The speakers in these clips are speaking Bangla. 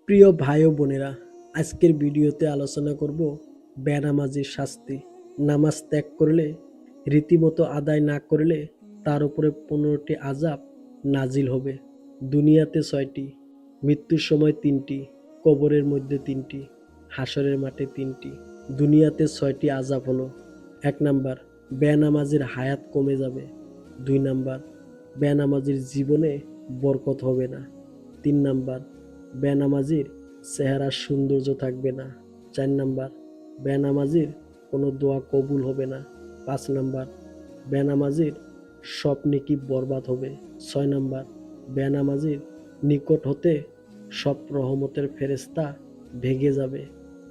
প্রিয় ভাই ও বোনেরা, আজকের ভিডিওতে আলোচনা করব বেনামাজির শাস্তি। নামাজ ত্যাগ করলে, রীতিমতো আদায় না করলে তার উপরে 15টি আযাব নাজিল হবে। দুনিয়াতে 6টি, মৃত্যুর সময় 3টি, কবরের মধ্যে 3টি, হাসরের মাঠে 3টি। দুনিয়াতে 6টি আযাব হলো: 1 নাম্বার, বেনামাজির হায়াত কমে যাবে। 2 নাম্বার, বেনামাজির জীবনে বরকত হবে না। 3 নাম্বার, বেনামাজির চেহারার সৌন্দর্য থাকবে না। 4 নাম্বার, বেনামাজির কোনো দোয়া কবুল হবে না। 5 নাম্বার, বেনামাজির সব নেকি বরবাদ হবে। 6 নাম্বার, বেনামাজির নিকট হতে সব রহমতের ফেরেশতা ভেগে যাবে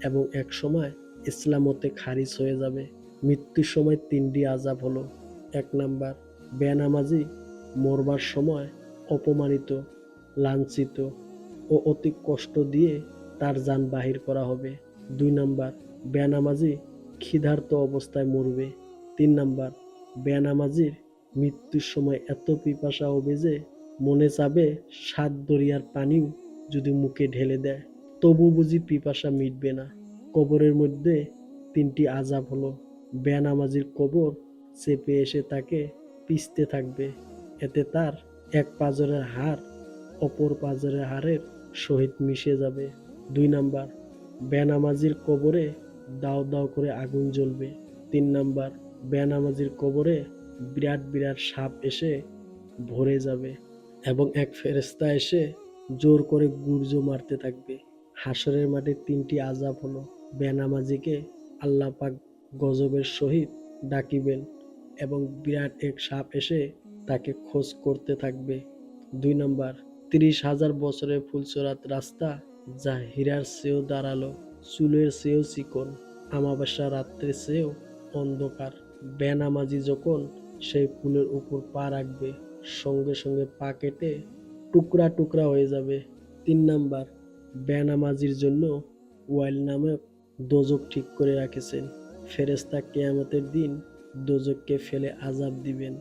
এবং এক সময় ইসলাম হতে খারিজ হয়ে যাবে। মৃত্যুর সময় 3টি আযাব হলো: 1 নাম্বার, বেনামাজি মরবার সময় অপমানিত, লাঞ্ছিত ও অতি কষ্ট দিয়ে তার জান বাহির করা হবে। 2 নাম্বার, বেনামাজি ক্ষুধার্ত অবস্থায় মরবে। 3 নাম্বার, বেনামাজির মৃত্যুর সময় এত পিপাসা হবে যে মনে চাবে 7 দরিয়ার পানিও যদি মুখে ঢেলে দেয় তবু বুঝি পিপাসা মিটবে না। কবরের মধ্যে 3টি আযাব হলো: বেনামাজির কবর চেপে এসে তাকে পিষতে থাকবে, এতে তার এক পাঁজরের হাড় অপর পাঁজরের হাড়ের সহিত মিশে যাবে। 2 নাম্বার, বেনামাজির কবরে দাউ দাউ করে আগুন জ্বলবে। 3 নাম্বার, বেনামাজির কবরে বিরাট বিরাট সাপ এসে ভরে যাবে এবং এক ফেরেশতা এসে জোর করে গুর্জো মারতে থাকবে। হাসরের মাঠে 3টি আযাব হলো: বেনামাজিকে আল্লাহ পাক গজবের সহিত ডাকিবেন এবং বিরাট এক সাপ এসে তাকে খোঁজ করতে থাকবে। 2 নাম্বার, 30,000 বছরের ফুলচরাত রাস্তা যা হীরার চেয়েও ধারালো, চুলের চেয়েও চিকন, আমাবস্যা রাত্রের চেয়েও অন্ধকার। বেনামাজি যখন সেই ফুলের উপর পা রাখবে সঙ্গে সঙ্গে পা কেটে টুকরা টুকরা হয়ে যাবে। 3 নাম্বার, বেনামাজির জন্য ওয়াইল নামক দোজখ ঠিক করে রেখেছেন। ফেরেশতা কিয়ামতের দিন দোজখকে ফেলে আযাব দিবেন।